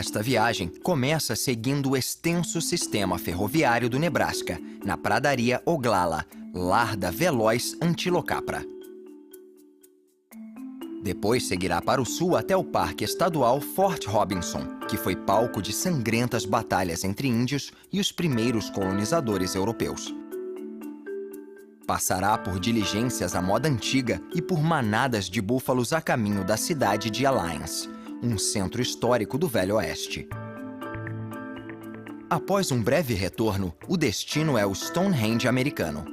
Esta viagem começa seguindo o extenso sistema ferroviário do Nebraska, na pradaria Oglala, lar da veloz Antilocapra. Depois seguirá para o sul até o Parque Estadual Fort Robinson, que foi palco de sangrentas batalhas entre índios e os primeiros colonizadores europeus. Passará por diligências à moda antiga e por manadas de búfalos a caminho da cidade de Alliance, um centro histórico do Velho Oeste. Após um breve retorno, o destino é o Stonehenge americano.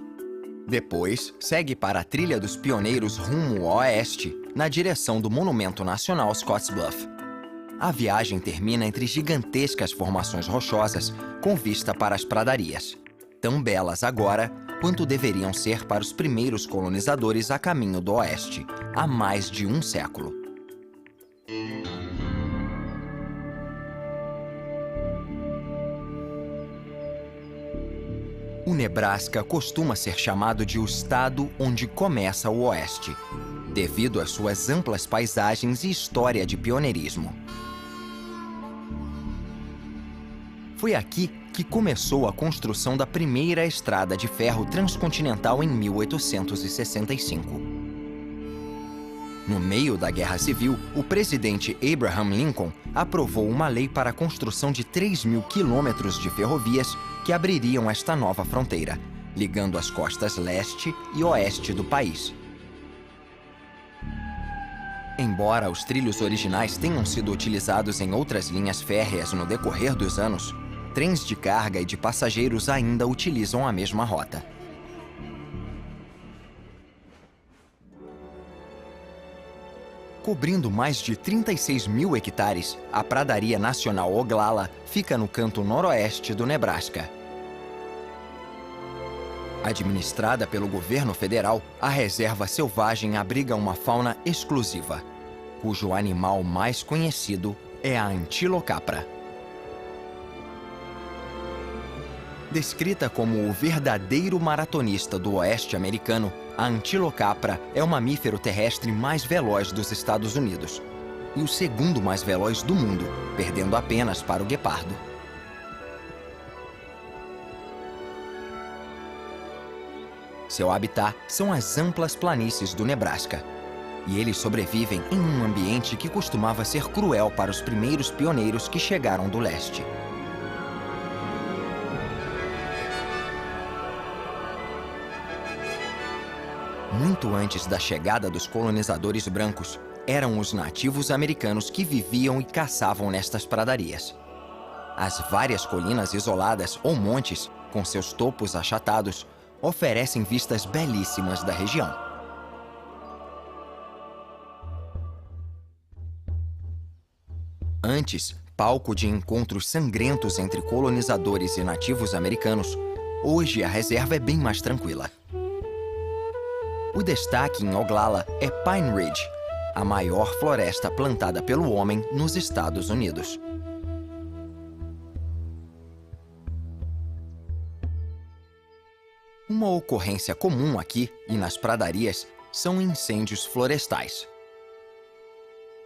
Depois, segue para a Trilha dos Pioneiros rumo ao oeste, na direção do Monumento Nacional Scottsbluff. A viagem termina entre gigantescas formações rochosas com vista para as pradarias, tão belas agora quanto deveriam ser para os primeiros colonizadores a caminho do oeste, há mais de um século. O Nebraska costuma ser chamado de o estado onde começa o Oeste, devido às suas amplas paisagens e história de pioneirismo. Foi aqui que começou a construção da primeira estrada de ferro transcontinental em 1865. No meio da Guerra Civil, o presidente Abraham Lincoln aprovou uma lei para a construção de 3.000 quilômetros de ferrovias que abririam esta nova fronteira, ligando as costas leste e oeste do país. Embora os trilhos originais tenham sido utilizados em outras linhas férreas no decorrer dos anos, trens de carga e de passageiros ainda utilizam a mesma rota. Cobrindo mais de 36.000 hectares, a Pradaria Nacional Oglala fica no canto noroeste do Nebraska. Administrada pelo governo federal, a reserva selvagem abriga uma fauna exclusiva, cujo animal mais conhecido é a Antilocapra. Descrita como o verdadeiro maratonista do oeste americano, a Antilocapra é o mamífero terrestre mais veloz dos Estados Unidos e o segundo mais veloz do mundo, perdendo apenas para o guepardo. Seu habitat são as amplas planícies do Nebraska, e eles sobrevivem em um ambiente que costumava ser cruel para os primeiros pioneiros que chegaram do leste. Muito antes da chegada dos colonizadores brancos, eram os nativos americanos que viviam e caçavam nestas pradarias. As várias colinas isoladas ou montes, com seus topos achatados, oferecem vistas belíssimas da região. Antes, palco de encontros sangrentos entre colonizadores e nativos americanos, hoje a reserva é bem mais tranquila. O destaque em Oglala é Pine Ridge, a maior floresta plantada pelo homem nos Estados Unidos. Uma ocorrência comum aqui e nas pradarias são incêndios florestais.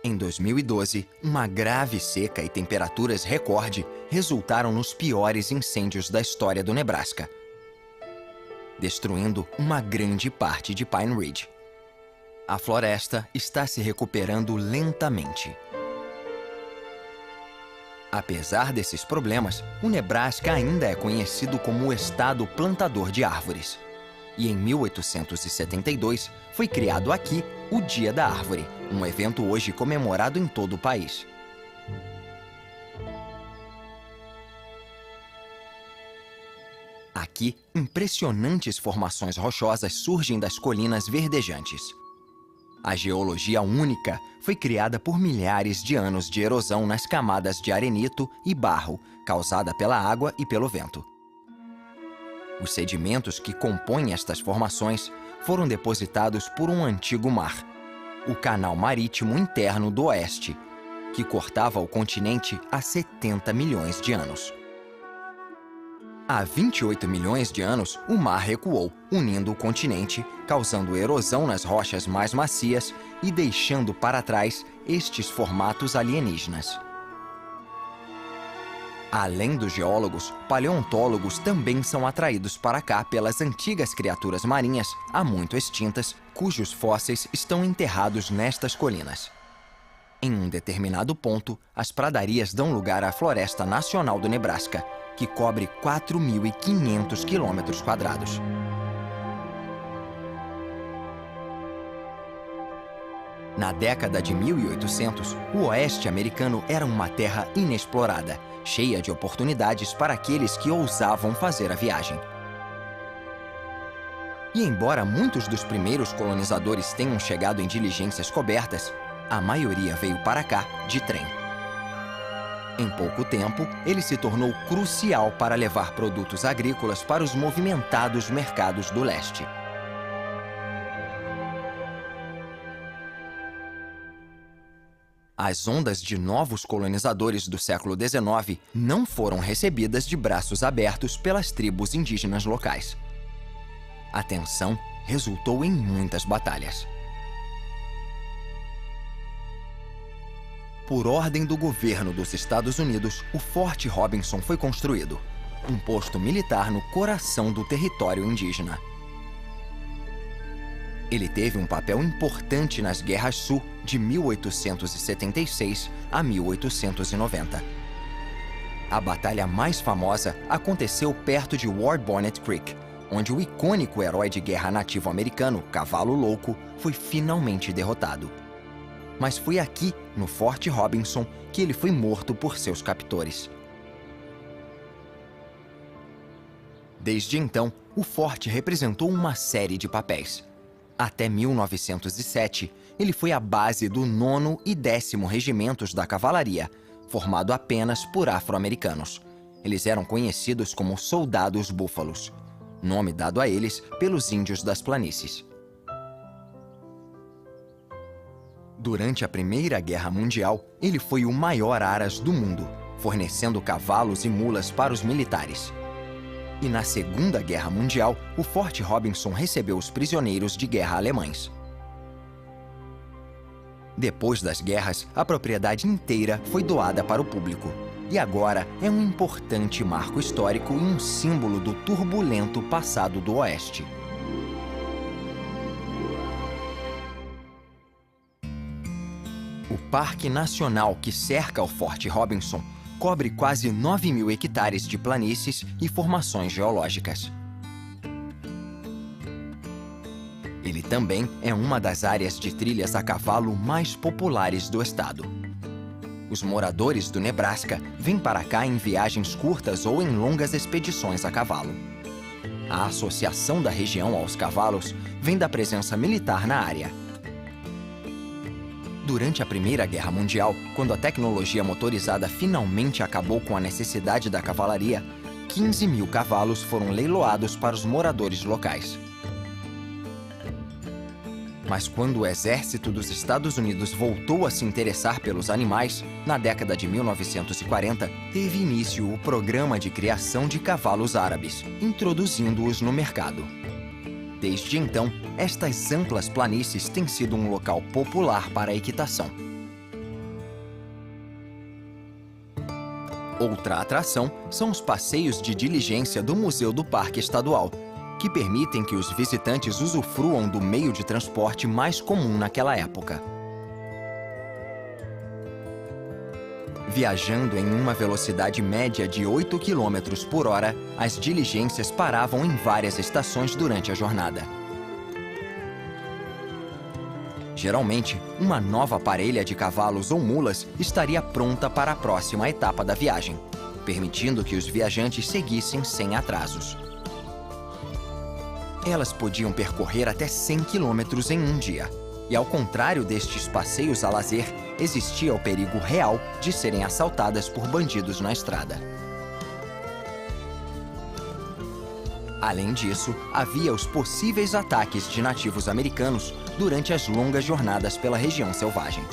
Em 2012, uma grave seca e temperaturas recorde resultaram nos piores incêndios da história do Nebraska, destruindo uma grande parte de Pine Ridge. A floresta está se recuperando lentamente. Apesar desses problemas, o Nebraska ainda é conhecido como o estado plantador de árvores. E em 1872 foi criado aqui o Dia da Árvore, um evento hoje comemorado em todo o país. Aqui, impressionantes formações rochosas surgem das colinas verdejantes. A geologia única foi criada por milhares de anos de erosão nas camadas de arenito e barro, causada pela água e pelo vento. Os sedimentos que compõem estas formações foram depositados por um antigo mar, o Canal Marítimo Interno do Oeste, que cortava o continente há 70 milhões de anos. Há 28 milhões de anos, o mar recuou, unindo o continente, causando erosão nas rochas mais macias e deixando para trás estes formatos alienígenas. Além dos geólogos, paleontólogos também são atraídos para cá pelas antigas criaturas marinhas, há muito extintas, cujos fósseis estão enterrados nestas colinas. Em um determinado ponto, as pradarias dão lugar à Floresta Nacional do Nebraska, que cobre 4.500 km². Na década de 1800, o oeste americano era uma terra inexplorada, cheia de oportunidades para aqueles que ousavam fazer a viagem. E embora muitos dos primeiros colonizadores tenham chegado em diligências cobertas, a maioria veio para cá de trem. Em pouco tempo, ele se tornou crucial para levar produtos agrícolas para os movimentados mercados do leste. As ondas de novos colonizadores do século XIX não foram recebidas de braços abertos pelas tribos indígenas locais. A tensão resultou em muitas batalhas. Por ordem do governo dos Estados Unidos, o Forte Robinson foi construído, um posto militar no coração do território indígena. Ele teve um papel importante nas Guerras Sul de 1876 a 1890. A batalha mais famosa aconteceu perto de War Bonnet Creek, onde o icônico herói de guerra nativo americano, Cavalo Louco, foi finalmente derrotado. Mas foi aqui, no Forte Robinson, que ele foi morto por seus captores. Desde então, o forte representou uma série de papéis. Até 1907, ele foi a base do 9º e 10º Regimentos da Cavalaria, formado apenas por afro-americanos. Eles eram conhecidos como Soldados Búfalos, nome dado a eles pelos índios das planícies. Durante a Primeira Guerra Mundial, ele foi o maior aras do mundo, fornecendo cavalos e mulas para os militares. E na Segunda Guerra Mundial, o Forte Robinson recebeu os prisioneiros de guerra alemães. Depois das guerras, a propriedade inteira foi doada para o público. E agora é um importante marco histórico e um símbolo do turbulento passado do Oeste. O Parque Nacional que cerca o Forte Robinson cobre quase 9.000 hectares de planícies e formações geológicas. Ele também é uma das áreas de trilhas a cavalo mais populares do estado. Os moradores do Nebraska vêm para cá em viagens curtas ou em longas expedições a cavalo. A associação da região aos cavalos vem da presença militar na área. Durante a Primeira Guerra Mundial, quando a tecnologia motorizada finalmente acabou com a necessidade da cavalaria, 15.000 cavalos foram leiloados para os moradores locais. Mas quando o exército dos Estados Unidos voltou a se interessar pelos animais, na década de 1940, teve início o programa de criação de cavalos árabes, introduzindo-os no mercado. Desde então, estas amplas planícies têm sido um local popular para a equitação. Outra atração são os passeios de diligência do Museu do Parque Estadual, que permitem que os visitantes usufruam do meio de transporte mais comum naquela época. Viajando em uma velocidade média de 8 km por hora, as diligências paravam em várias estações durante a jornada. Geralmente, uma nova parelha de cavalos ou mulas estaria pronta para a próxima etapa da viagem, permitindo que os viajantes seguissem sem atrasos. Elas podiam percorrer até 100 km em um dia. E ao contrário destes passeios a lazer, existia o perigo real de serem assaltadas por bandidos na estrada. Além disso, havia os possíveis ataques de nativos americanos durante as longas jornadas pela região selvagem.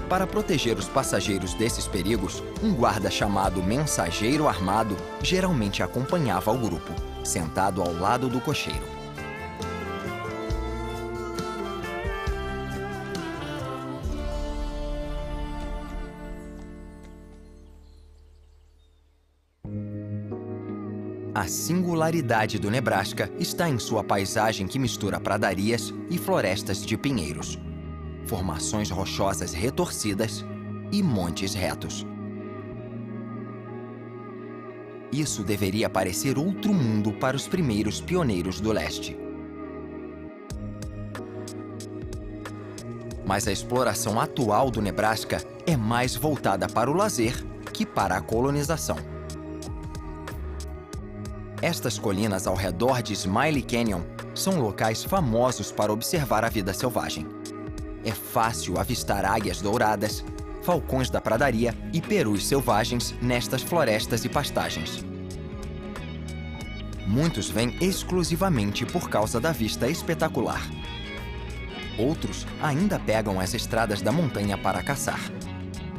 Para proteger os passageiros desses perigos, um guarda chamado mensageiro armado geralmente acompanhava o grupo, sentado ao lado do cocheiro. A singularidade do Nebraska está em sua paisagem que mistura pradarias e florestas de pinheiros, formações rochosas retorcidas e montes retos. Isso deveria parecer outro mundo para os primeiros pioneiros do leste. Mas a exploração atual do Nebraska é mais voltada para o lazer que para a colonização. Estas colinas ao redor de Smiley Canyon são locais famosos para observar a vida selvagem. É fácil avistar águias douradas, falcões da pradaria e perus selvagens nestas florestas e pastagens. Muitos vêm exclusivamente por causa da vista espetacular. Outros ainda pegam as estradas da montanha para caçar.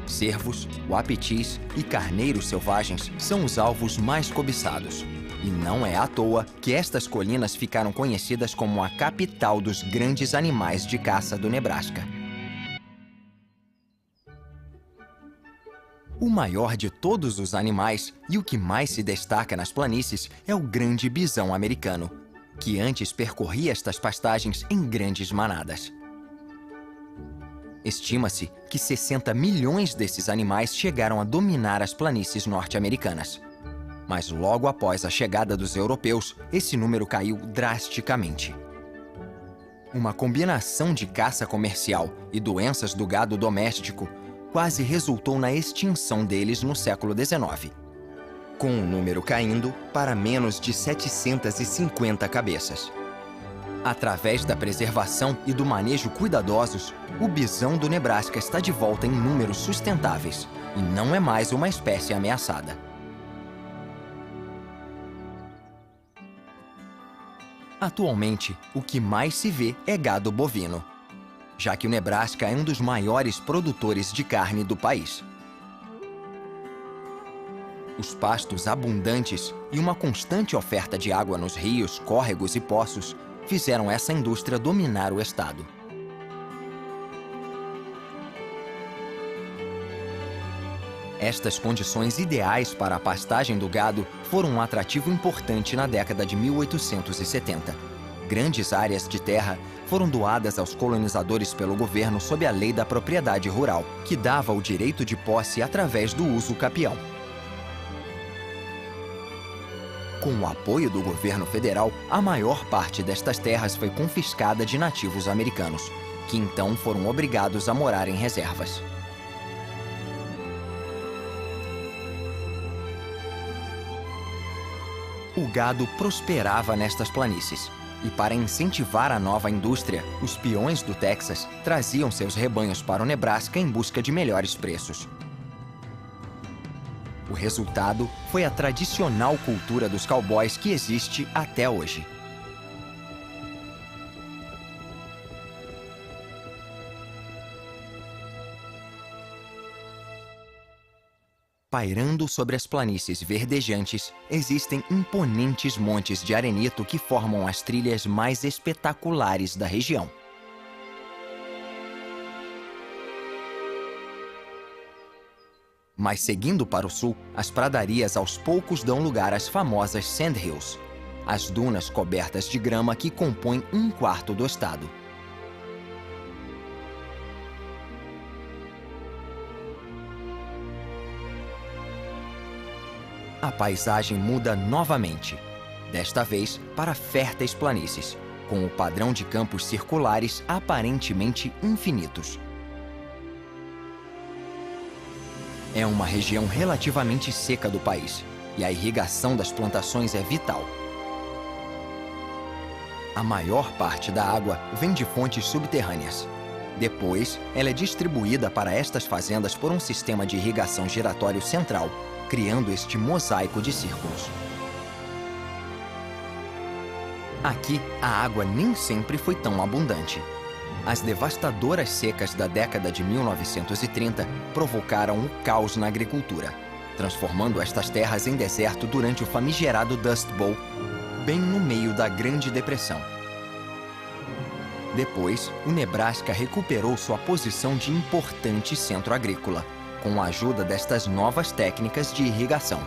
Cervos, uapitis e carneiros selvagens são os alvos mais cobiçados. E não é à toa que estas colinas ficaram conhecidas como a capital dos grandes animais de caça do Nebraska. O maior de todos os animais e o que mais se destaca nas planícies é o grande bisão americano, que antes percorria estas pastagens em grandes manadas. Estima-se que 60 milhões desses animais chegaram a dominar as planícies norte-americanas. Mas logo após a chegada dos europeus, esse número caiu drasticamente. Uma combinação de caça comercial e doenças do gado doméstico quase resultou na extinção deles no século XIX, com o número caindo para menos de 750 cabeças. Através da preservação e do manejo cuidadosos, o bisão do Nebraska está de volta em números sustentáveis e não é mais uma espécie ameaçada. Atualmente, o que mais se vê é gado bovino, já que o Nebraska é um dos maiores produtores de carne do país. Os pastos abundantes e uma constante oferta de água nos rios, córregos e poços fizeram essa indústria dominar o estado. Estas condições ideais para a pastagem do gado foram um atrativo importante na década de 1870. Grandes áreas de terra foram doadas aos colonizadores pelo governo sob a Lei da Propriedade Rural, que dava o direito de posse através do uso capião. Com o apoio do governo federal, a maior parte destas terras foi confiscada de nativos americanos, que então foram obrigados a morar em reservas. O gado prosperava nestas planícies, e para incentivar a nova indústria, os peões do Texas traziam seus rebanhos para o Nebraska em busca de melhores preços. O resultado foi a tradicional cultura dos cowboys que existe até hoje. Pairando sobre as planícies verdejantes, existem imponentes montes de arenito que formam as trilhas mais espetaculares da região. Mas seguindo para o sul, as pradarias aos poucos dão lugar às famosas Sand Hills, as dunas cobertas de grama que compõem um quarto do estado. A paisagem muda novamente, desta vez para férteis planícies, com o padrão de campos circulares aparentemente infinitos. É uma região relativamente seca do país, e a irrigação das plantações é vital. A maior parte da água vem de fontes subterrâneas. Depois, ela é distribuída para estas fazendas por um sistema de irrigação giratório central, criando este mosaico de círculos. Aqui, a água nem sempre foi tão abundante. As devastadoras secas da década de 1930 provocaram um caos na agricultura, transformando estas terras em deserto durante o famigerado Dust Bowl, bem no meio da Grande Depressão. Depois, o Nebraska recuperou sua posição de importante centro agrícola, com a ajuda destas novas técnicas de irrigação.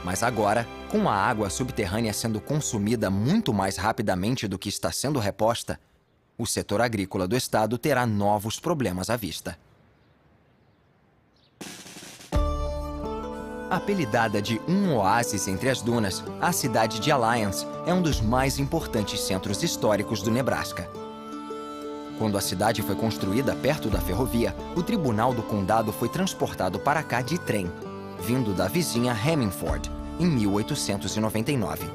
Mas agora, Com a água subterrânea sendo consumida muito mais rapidamente do que está sendo reposta, o setor agrícola do estado terá novos problemas à vista. Apelidada de um oásis entre as dunas, a cidade de Alliance é um dos mais importantes centros históricos do Nebraska. Quando a cidade foi construída perto da ferrovia, o tribunal do condado foi transportado para cá de trem, vindo da vizinha Hemmingford, em 1899.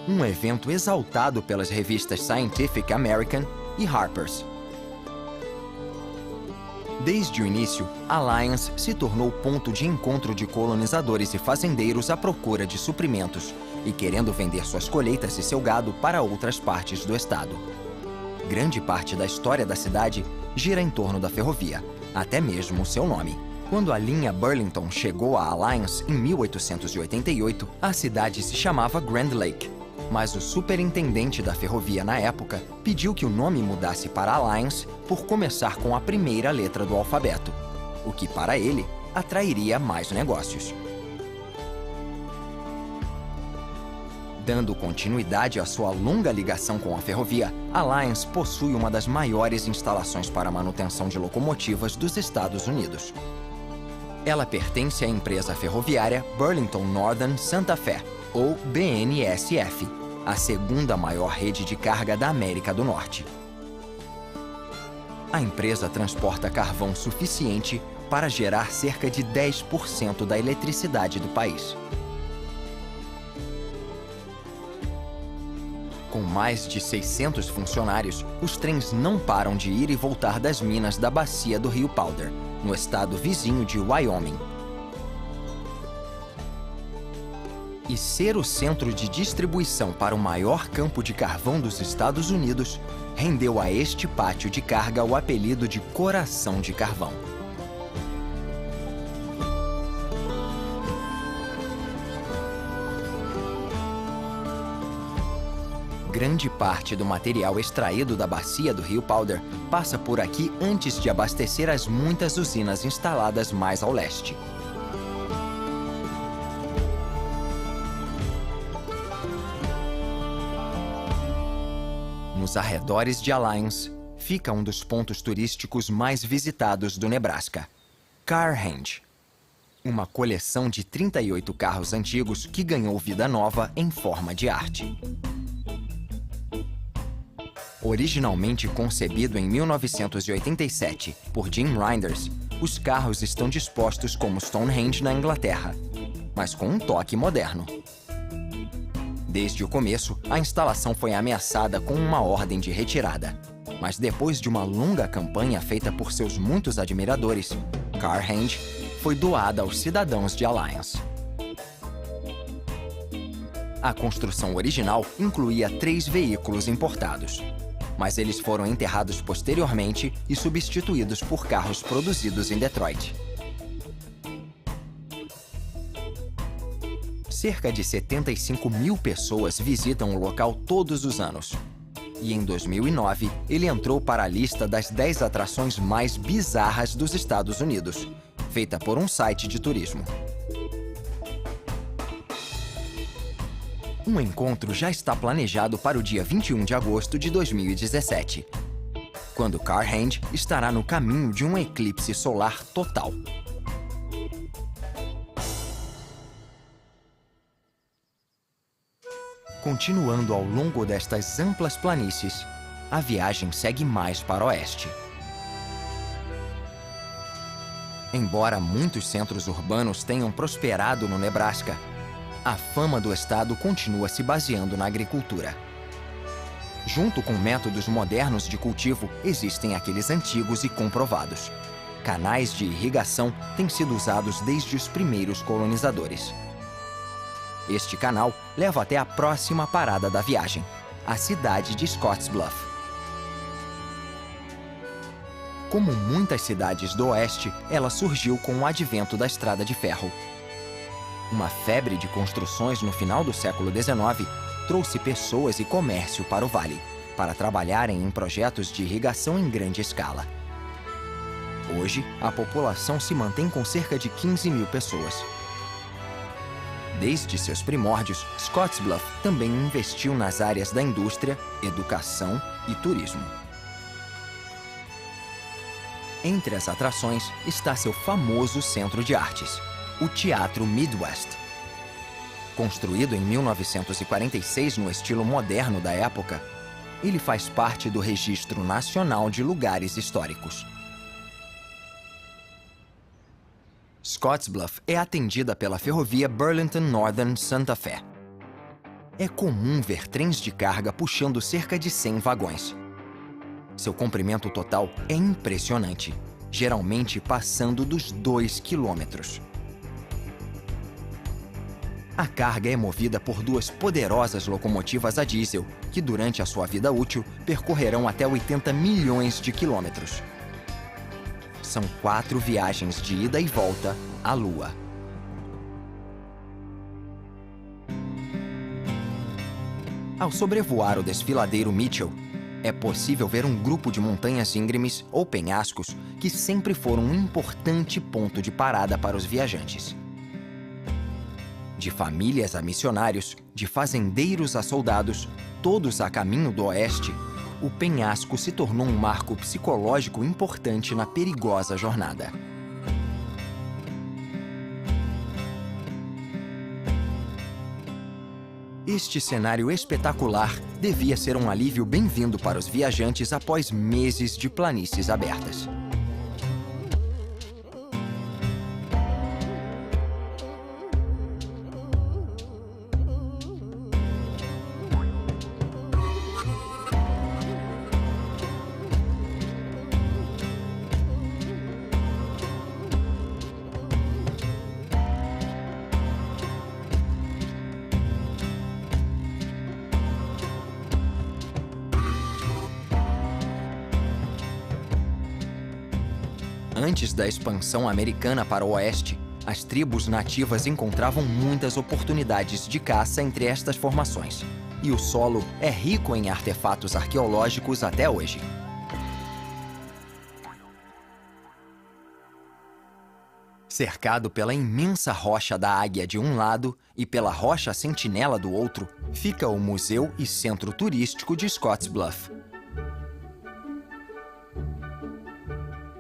Um evento exaltado pelas revistas Scientific American e Harper's. Desde o início, Alliance se tornou ponto de encontro de colonizadores e fazendeiros à procura de suprimentos e querendo vender suas colheitas e seu gado para outras partes do estado. Grande parte da história da cidade gira em torno da ferrovia, até mesmo o seu nome. Quando a linha Burlington chegou a Alliance em 1888, a cidade se chamava Grand Lake, mas o superintendente da ferrovia na época pediu que o nome mudasse para Alliance por começar com a primeira letra do alfabeto, o que para ele atrairia mais negócios. Dando continuidade à sua longa ligação com a ferrovia, Alliance possui uma das maiores instalações para manutenção de locomotivas dos Estados Unidos. Ela pertence à empresa ferroviária Burlington Northern Santa Fe, ou BNSF, a segunda maior rede de carga da América do Norte. A empresa transporta carvão suficiente para gerar cerca de 10% da eletricidade do país. Com mais de 600 funcionários, os trens não param de ir e voltar das minas da bacia do Rio Powder, no estado vizinho de Wyoming. E ser o centro de distribuição para o maior campo de carvão dos Estados Unidos rendeu a este pátio de carga o apelido de Coração de Carvão. Grande parte do material extraído da bacia do Rio Powder passa por aqui antes de abastecer as muitas usinas instaladas mais ao leste. Nos arredores de Alliance, fica um dos pontos turísticos mais visitados do Nebraska, Carhenge, uma coleção de 38 carros antigos que ganhou vida nova em forma de arte. Originalmente concebido em 1987 por Jim Reinders, os carros estão dispostos como Stonehenge na Inglaterra, mas com um toque moderno. Desde o começo, a instalação foi ameaçada com uma ordem de retirada. Mas depois de uma longa campanha feita por seus muitos admiradores, Carhenge foi doada aos cidadãos de Alliance. A construção original incluía 3 veículos importados, mas eles foram enterrados posteriormente e substituídos por carros produzidos em Detroit. Cerca de 75 mil pessoas visitam o local todos os anos. E em 2009, ele entrou para a lista das 10 atrações mais bizarras dos Estados Unidos, feita por um site de turismo. Um encontro já está planejado para o dia 21 de agosto de 2017, quando Carhenge estará no caminho de um eclipse solar total. Continuando ao longo destas amplas planícies, a viagem segue mais para o oeste. Embora muitos centros urbanos tenham prosperado no Nebraska, a fama do estado continua se baseando na agricultura. Junto com métodos modernos de cultivo, existem aqueles antigos e comprovados. Canais de irrigação têm sido usados desde os primeiros colonizadores. Este canal leva até a próxima parada da viagem, a cidade de Scottsbluff. Como muitas cidades do oeste, ela surgiu com o advento da estrada de ferro. Uma febre de construções no final do século XIX trouxe pessoas e comércio para o vale, para trabalharem em projetos de irrigação em grande escala. Hoje, a população se mantém com cerca de 15 mil pessoas. Desde seus primórdios, Scottsbluff também investiu nas áreas da indústria, educação e turismo. Entre as atrações está seu famoso centro de artes, o Teatro Midwest. Construído em 1946 no estilo moderno da época, ele faz parte do Registro Nacional de Lugares Históricos. Scottsbluff é atendida pela ferrovia Burlington Northern Santa Fe. É comum ver trens de carga puxando cerca de 100 vagões. Seu comprimento total é impressionante, geralmente passando dos 2 quilômetros. A carga é movida por duas poderosas locomotivas a diesel, que durante a sua vida útil percorrerão até 80 milhões de quilômetros. São 4 viagens de ida e volta à Lua. Ao sobrevoar o desfiladeiro Mitchell, é possível ver um grupo de montanhas íngremes ou penhascos que sempre foram um importante ponto de parada para os viajantes. De famílias a missionários, de fazendeiros a soldados, todos a caminho do oeste, o penhasco se tornou um marco psicológico importante na perigosa jornada. Este cenário espetacular devia ser um alívio bem-vindo para os viajantes após meses de planícies abertas. Antes da expansão americana para o oeste, as tribos nativas encontravam muitas oportunidades de caça entre estas formações, e o solo é rico em artefatos arqueológicos até hoje. Cercado pela imensa Rocha da Águia de um lado e pela Rocha Sentinela do outro, fica o Museu e Centro Turístico de Scottsbluff.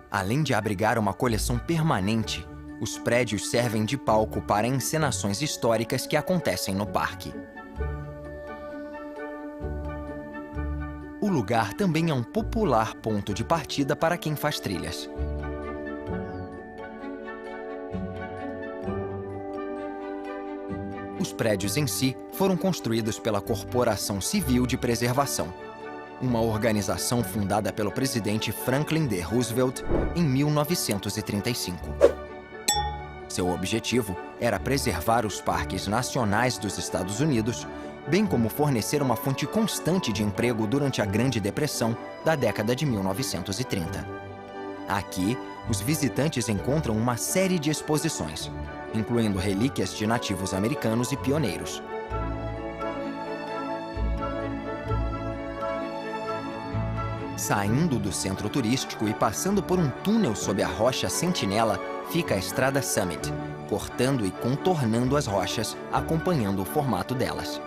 Além de abrigar uma coleção permanente, os prédios servem de palco para encenações históricas que acontecem no parque. O lugar também é um popular ponto de partida para quem faz trilhas. Os prédios em si foram construídos pela Corporação Civil de Preservação, uma organização fundada pelo presidente Franklin D. Roosevelt em 1935. Seu objetivo era preservar os parques nacionais dos Estados Unidos, bem como fornecer uma fonte constante de emprego durante a Grande Depressão da década de 1930. Aqui, os visitantes encontram uma série de exposições, incluindo relíquias de nativos americanos e pioneiros. Saindo do centro turístico e passando por um túnel sob a Rocha Sentinela, fica a Estrada Summit, cortando e contornando as rochas, acompanhando o formato delas.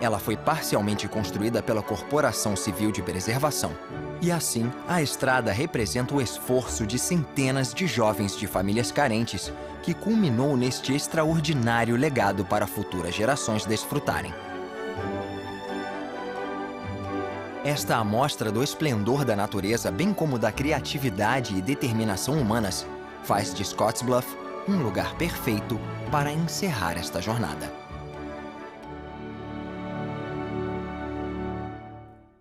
Ela foi parcialmente construída pela Corporação Civil de Preservação. E assim, a estrada representa o esforço de centenas de jovens de famílias carentes que culminou neste extraordinário legado para futuras gerações desfrutarem. Esta amostra do esplendor da natureza, bem como da criatividade e determinação humanas, faz de Scottsbluff um lugar perfeito para encerrar esta jornada.